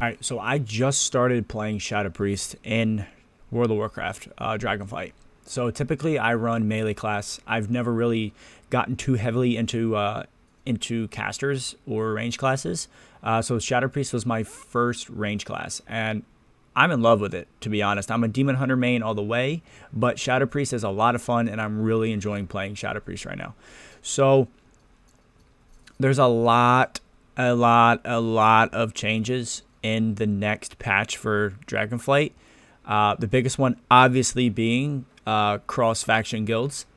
Alright, so I just started playing Shadow Priest in World of Warcraft, Dragonflight. So typically I run melee class. I've never really gotten too heavily into casters or range classes. So Shadow Priest was my first range class, and I'm in love with it, to be honest. I'm a Demon Hunter main all the way, but Shadow Priest is a lot of fun, and I'm really enjoying playing Shadow Priest right now. So there's a lot of changes in the next patch for Dragonflight. The biggest one, obviously, being cross-faction guilds.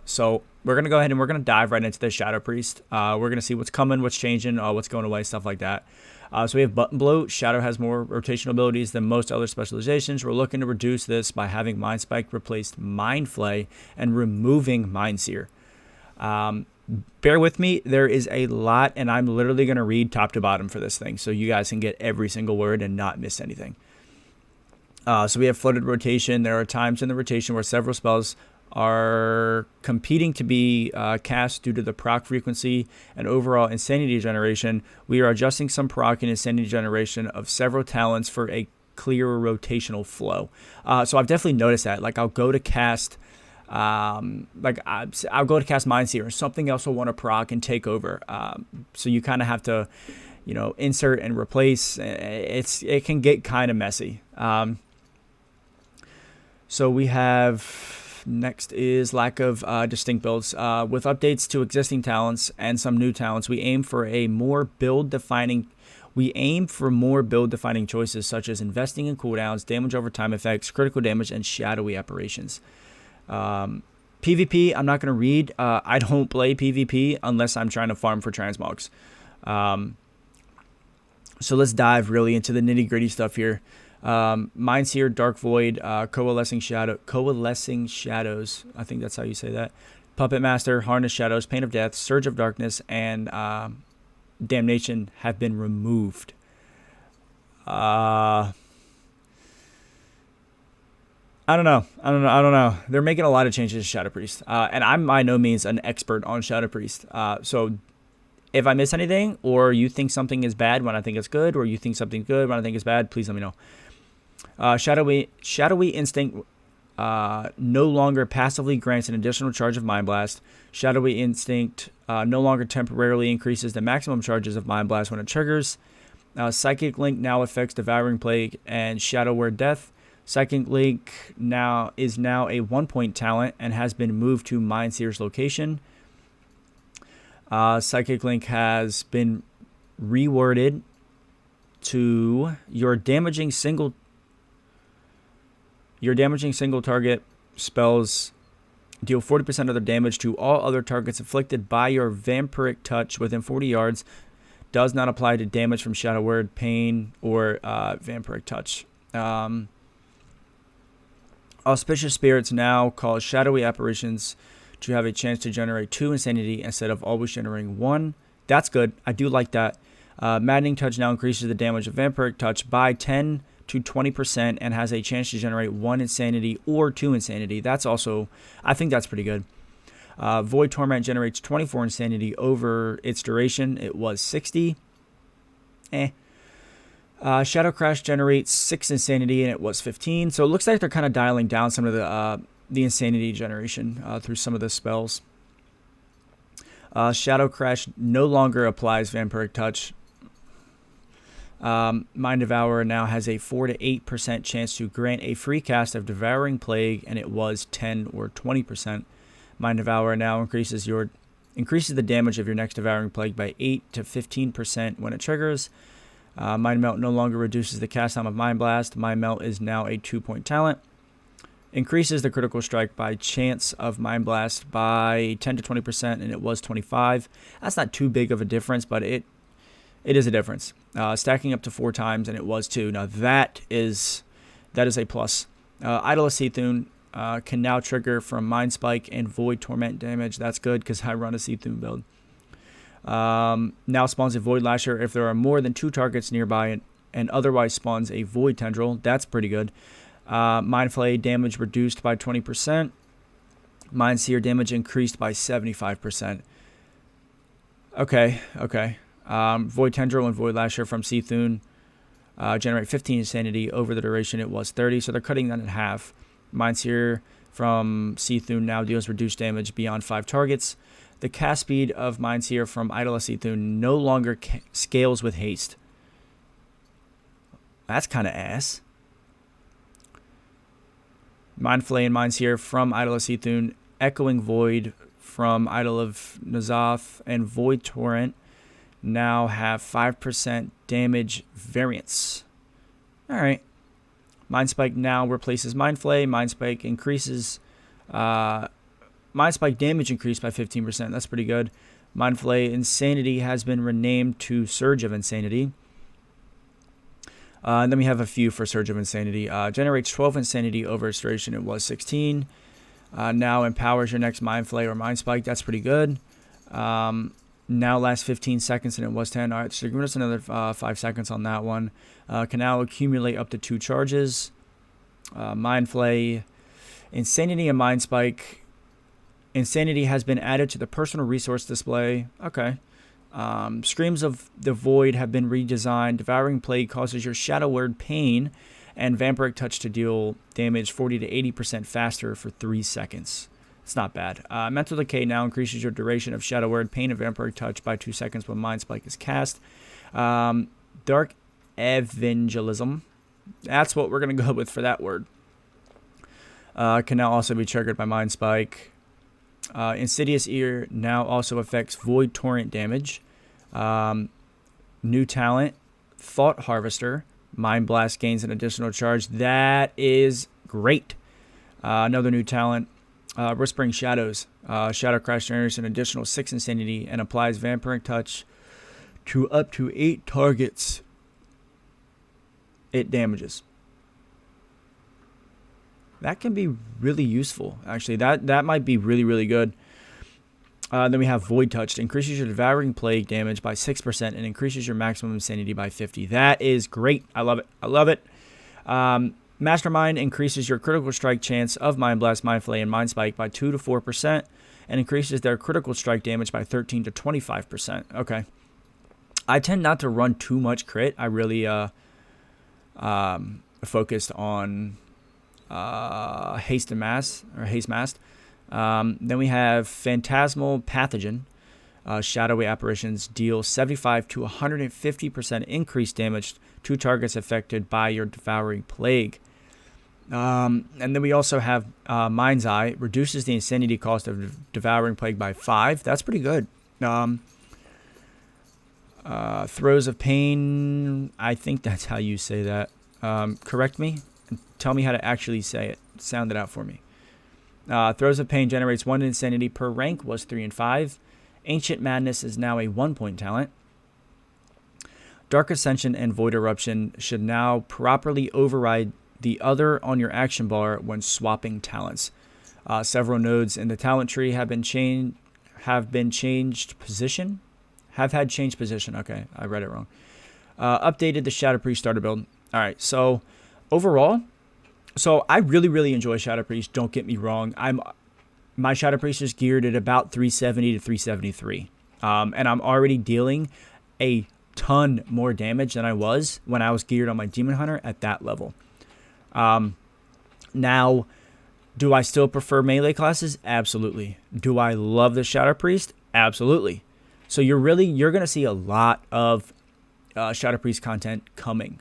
So we're going to go ahead and we're going to dive right into the Shadow Priest. We're going to see what's coming, what's changing, what's going away, stuff like that. So we have Button Blow. Shadow has more rotational abilities than most other specializations. We're looking to reduce this by having Mind Spike replace Mind Flay and removing Mind Seer. Bear with me, there is a lot, and I'm literally going to read top to bottom for this thing so you guys can get every single word and not miss anything. So we have flooded rotation. There are times in the rotation where several spells are competing to be cast due to the proc frequency and overall insanity generation. We are adjusting some proc and insanity generation of several talents for a clearer rotational flow. So I've definitely noticed that. Like I'll go to cast I'll go to cast Mind Seer, and something else will want to proc and take over. So you kind of have to, insert and replace. It can get kind of messy. So we have next is lack of distinct builds. With updates to existing talents and some new talents, we aim for more build defining choices such as investing in cooldowns, damage over time effects, critical damage, and shadowy apparitions. PvP, I'm not going to read. I don't play PvP unless I'm trying to farm for transmogs. So let's dive really into the nitty gritty stuff here. Mind Seer, Dark Void, Coalescing Shadows. I think that's how you say that. Puppet Master, Harness Shadows, Pain of Death, Surge of Darkness, and Damnation have been removed. I don't know. They're making a lot of changes to Shadow Priest. And I'm by no means an expert on Shadow Priest. So if I miss anything, or you think something is bad when I think it's good, or you think something's good when I think it's bad, please let me know. Shadowy Instinct no longer passively grants an additional charge of Mind Blast. Shadowy Instinct no longer temporarily increases the maximum charges of Mind Blast when it triggers. Psychic Link now affects Devouring Plague and Shadow Word Death. Psychic Link is now a 1-point talent and has been moved to Mind Seer's location. Psychic Link has been reworded to your damaging single target spells deal 40% of their damage to all other targets inflicted by your vampiric touch within 40 yards. Does not apply to damage from Shadow Word, Pain, or vampiric touch. Auspicious Spirits now cause shadowy apparitions to have a chance to generate 2 insanity instead of always generating 1. That's good. I do like that. Maddening Touch now increases the damage of vampiric touch by 10 to 20% and has a chance to generate 1 insanity or 2 insanity. That's also, I think that's pretty good. Void Torment generates 24 insanity over its duration. It was 60. Shadow Crash generates 6 insanity, and it was 15. So it looks like they're kind of dialing down some of the insanity generation through some of the spells. Shadow Crash no longer applies Vampiric Touch. Mind Devourer now has a 4 to 8% chance to grant a free cast of Devouring Plague, and it was 10 or 20%. Mind Devourer now increases the damage of your next Devouring Plague by 8 to 15% when it triggers. Mind Melt no longer reduces the cast time of Mind Blast. Mind Melt is now a 2-point talent. Increases the critical strike by chance of Mind Blast by 10 to 20%, and it was 25. That's not too big of a difference, but it is a difference. Stacking up to 4 times, and it was 2. Now that is a plus. Idol of Seathune can now trigger from Mind Spike and Void Torment damage. That's good because I run a Seathune build. Now spawns a Void Lasher if there are more than 2 targets nearby and otherwise spawns a Void Tendril. That's pretty good. Mind Flay damage reduced by 20%. Mind Seer damage increased by 75%. Okay. Void Tendril and Void Lasher from Seathune generate 15 insanity. Over the duration, it was 30, so they're cutting that in half. Mindseer from Seathune now deals reduced damage beyond 5 targets. The cast speed of Mindseer from Idol Seathune no longer scales with haste. That's kind of ass. Mindflay and Mindseer from Idol Seathune, Echoing Void from Idol of Nazoth, and Void Torrent now have 5% damage variance. Alright. Mind Spike now replaces Mindflay. Mind Spike increases... Mind Spike damage increased by 15%. That's pretty good. Mindflay Insanity has been renamed to Surge of Insanity. And then we have a few for Surge of Insanity. Generates 12 Insanity over its duration. It was 16. Now empowers your next Mind Flay or Mind Spike. That's pretty good. Now lasts 15 seconds and it was 10. All right, so give us another 5 seconds on that one. Can now accumulate up to 2 charges. Mind Flay, Insanity, and Mind Spike. Insanity has been added to the personal resource display. Okay. Screams of the Void have been redesigned. Devouring Plague causes your Shadow Word Pain and Vampiric Touch to deal damage 40 to 80% faster for 3 seconds. It's not bad. Mental Decay now increases your duration of Shadow Word Pain and Vampiric Touch by 2 seconds when Mind Spike is cast. Dark Evangelism. That's what we're going to go with for that word. Can now also be triggered by Mind Spike. Insidious Ear now also affects Void Torrent damage. New talent, Thought Harvester. Mind Blast gains an additional charge. That is great. Another new talent, Whispering Shadows. Shadow Crash generates an additional 6 insanity and applies Vampiric Touch to up to 8 targets it damages. That can be really useful, actually. That might be really, really good. Then we have Void Touch. Increases your Devouring Plague damage by 6% and increases your maximum insanity by 50. That is great. I love it. I love it. Mastermind increases your critical strike chance of Mind Blast, Mind Flay, and Mind Spike by 2 to 4% and increases their critical strike damage by 13 to 25%. Okay. I tend not to run too much crit. I really focused on... Haste and Mass, or Haste Mast. Then we have Phantasmal Pathogen. Shadowy apparitions deal 75 to 150% increased damage to targets affected by your Devouring Plague. And then we also have Mind's Eye. Reduces the insanity cost of Devouring Plague by 5. That's pretty good. Throes of Pain. I think that's how you say that. Correct me. Tell me how to actually say it. Sound it out for me. Throes of Pain generates 1 insanity per rank, was 3 and 5. Ancient Madness is now a 1-point talent. Dark Ascension and Void Eruption should now properly override the other on your action bar when swapping talents. Several nodes in the talent tree have had changed position. Okay, I read it wrong. Updated the Shadow Priest starter build. All right, so overall, I really, really enjoy Shadow Priest. Don't get me wrong. My Shadow Priest is geared at about 370 to 373. And I'm already dealing a ton more damage than I was when I was geared on my Demon Hunter at that level. Now, do I still prefer melee classes? Absolutely. Do I love the Shadow Priest? Absolutely. So you're going to see a lot of Shadow Priest content coming.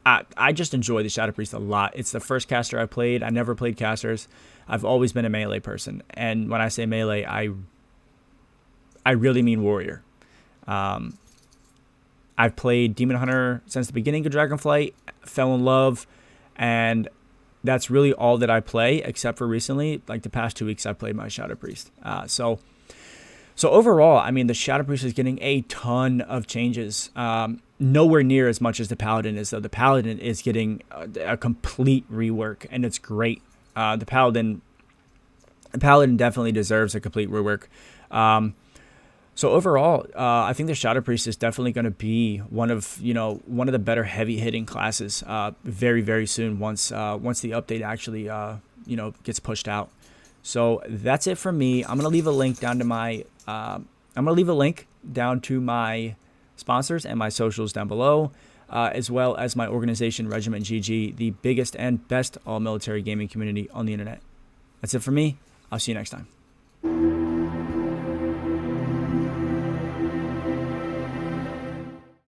I just enjoy the Shadow Priest a lot. It's the first caster I played. I never played casters. I've always been a melee person. And when I say melee, I really mean warrior. I've played Demon Hunter since the beginning of Dragonflight, fell in love, and that's really all that I play, except for recently, like the past 2 weeks, I've played my Shadow Priest. So overall, I mean, the Shadow Priest is getting a ton of changes. Nowhere near as much as the Paladin is, though. The Paladin is getting a complete rework, and it's great. The Paladin definitely deserves a complete rework. So overall, I think the Shadow Priest is definitely going to be one of the better heavy hitting classes very, very soon once the update actually gets pushed out. So that's it from me. I'm gonna leave a link down to my sponsors and my socials down below. as well as my organization, Regiment GG, the biggest and best all-military gaming community on the internet. That's it for me. I'll see you next time.